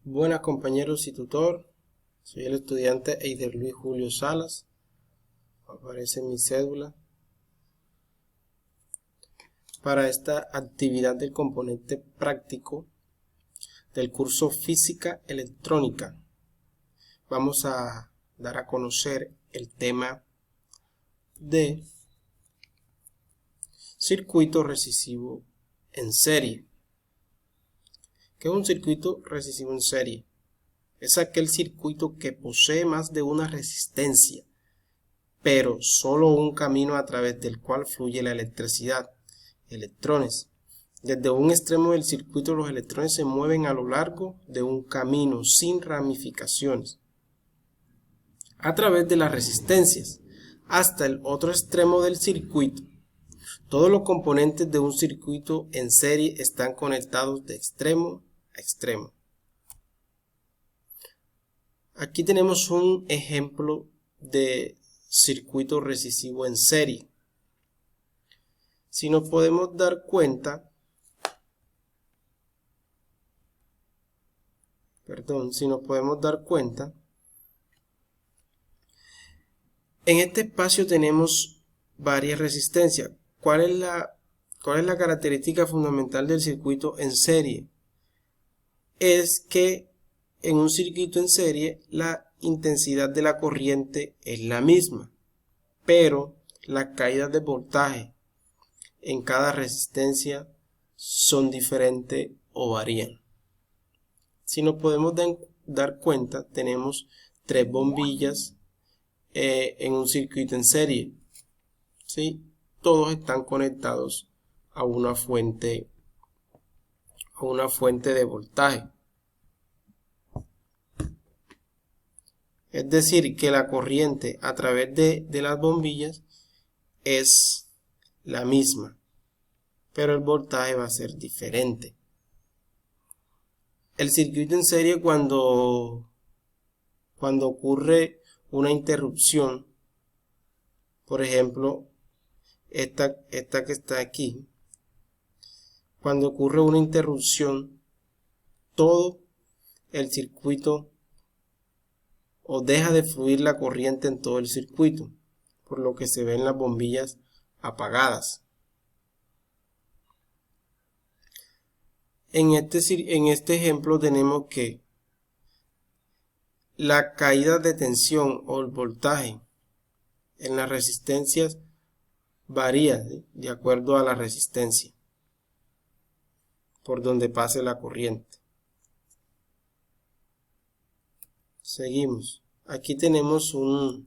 Buenas compañeros y tutor, soy el estudiante Eider Luis Julio Salas, aparece mi cédula. Para esta actividad del componente práctico del curso Física Electrónica, vamos a dar a conocer el tema de circuito recesivo en serie. ¿Qué es un circuito recesivo en serie? Es aquel circuito que posee más de una resistencia, pero solo un camino a través del cual fluye la electricidad, electrones. Desde un extremo del circuito los electrones se mueven a lo largo de un camino sin ramificaciones, a través de las resistencias, hasta el otro extremo del circuito. Todos los componentes de un circuito en serie están conectados de extremo a extremo. Aquí tenemos un ejemplo de circuito recesivo en serie. Si nos podemos dar cuenta, en este espacio tenemos varias resistencias. ¿Cuál es la característica fundamental del circuito en serie? Es que en un circuito en serie la intensidad de la corriente es la misma, pero las caídas de voltaje en cada resistencia son diferentes o varían. Si nos podemos dar cuenta, tenemos 3 bombillas en un circuito en serie, ¿sí? Todos están conectados a una fuente de voltaje. Es decir, que la corriente a través de las bombillas es la misma, pero el voltaje va a ser diferente. El circuito en serie, cuando ocurre una interrupción, por ejemplo, esta que está aquí, cuando ocurre una interrupción, todo el circuito o deja de fluir la corriente en todo el circuito, por lo que se ven las bombillas apagadas. En este ejemplo tenemos que la caída de tensión o el voltaje en las resistencias varía de acuerdo a la resistencia por donde pase la corriente. Seguimos. Aquí tenemos un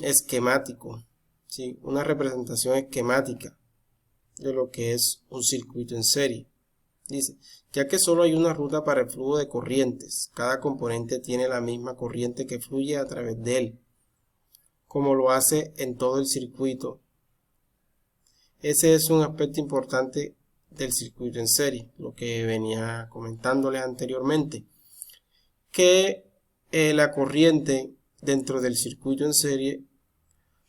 esquemático, ¿sí? Una representación esquemática de lo que es un circuito en serie. Dice, ya que solo hay una ruta para el flujo de corrientes, cada componente tiene la misma corriente que fluye a través de él, como lo hace en todo el circuito. Ese es un aspecto importante del circuito en serie, lo que venía comentándoles anteriormente, que la corriente dentro del circuito en serie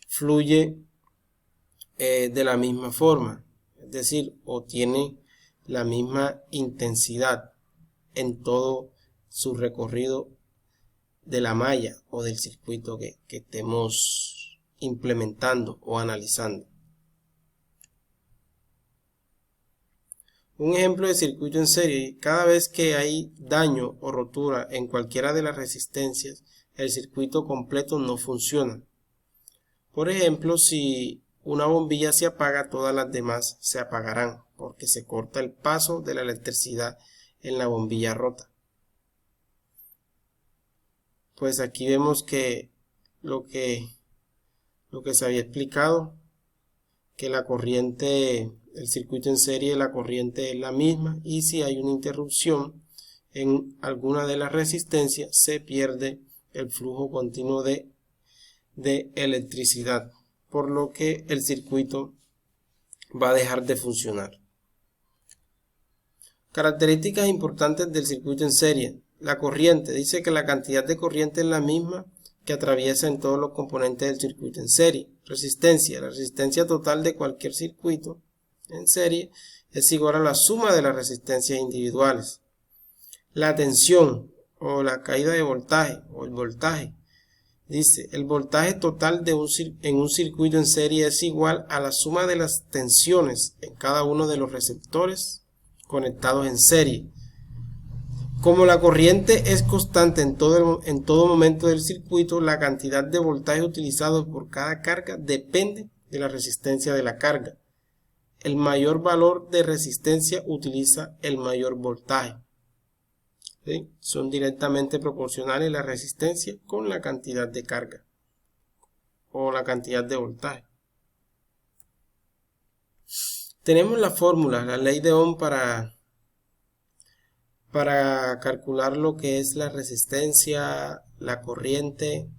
fluye de la misma forma, es decir, o tiene la misma intensidad en todo su recorrido de la malla o del circuito que estemos implementando o analizando. Un ejemplo de circuito en serie: cada vez que hay daño o rotura en cualquiera de las resistencias, el circuito completo no funciona. Por ejemplo, si una bombilla se apaga, todas las demás se apagarán, porque se corta el paso de la electricidad en la bombilla rota. Pues aquí vemos que lo que se había explicado, que la corriente, el circuito en serie, la corriente es la misma, y si hay una interrupción en alguna de las resistencias, se pierde el flujo continuo de electricidad, por lo que el circuito va a dejar de funcionar. Características importantes del circuito en serie. La corriente, dice que la cantidad de corriente es la misma que atraviesa en todos los componentes del circuito en serie. Resistencia, la resistencia total de cualquier circuito en serie es igual a la suma de las resistencias individuales. la tensión o la caída de voltaje o el voltaje. Dice, el voltaje total en un circuito en serie es igual a la suma de las tensiones en cada uno de los receptores conectados en serie. Como la corriente es constante en todo momento del circuito, la cantidad de voltaje utilizado por cada carga depende de la resistencia de la carga. El mayor valor de resistencia utiliza el mayor voltaje. ¿Sí? Son directamente proporcionales la resistencia con la cantidad de carga o la cantidad de voltaje. Tenemos la fórmula, la ley de Ohm para calcular lo que es la resistencia, la corriente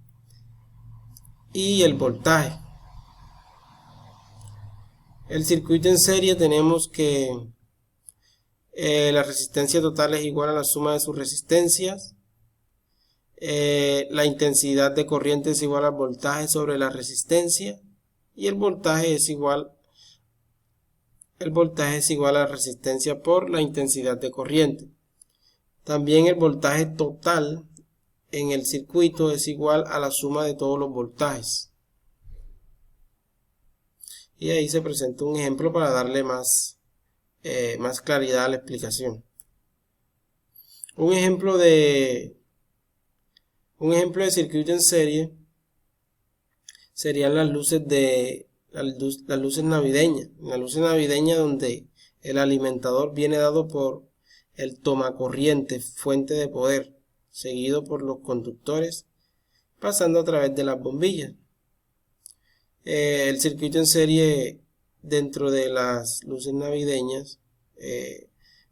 y el voltaje. El circuito en serie tenemos que la resistencia total es igual a la suma de sus resistencias. La intensidad de corriente es igual al voltaje sobre la resistencia. Y el voltaje es igual a la resistencia por la intensidad de corriente. También el voltaje total en el circuito es igual a la suma de todos los voltajes. Y ahí se presenta un ejemplo para darle más claridad a la explicación. Un ejemplo de circuito en serie serían las luces navideñas. La luz navideña donde el alimentador viene dado por el tomacorriente, fuente de poder, seguido por los conductores, pasando a través de las bombillas. El circuito en serie dentro de las luces navideñas,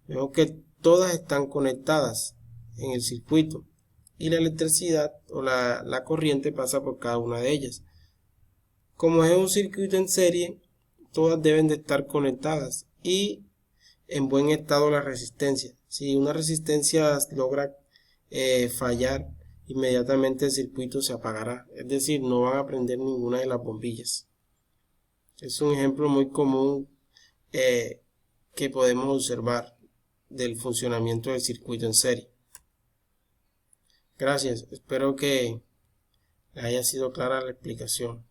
vemos que todas están conectadas en el circuito y la electricidad o la corriente pasa por cada una de ellas. Como es un circuito en serie, todas deben de estar conectadas y en buen estado la resistencia. Si una resistencia logra fallar, inmediatamente el circuito se apagará, es decir, no van a prender ninguna de las bombillas. Es un ejemplo muy común que podemos observar del funcionamiento del circuito en serie. Gracias, espero que haya sido clara la explicación.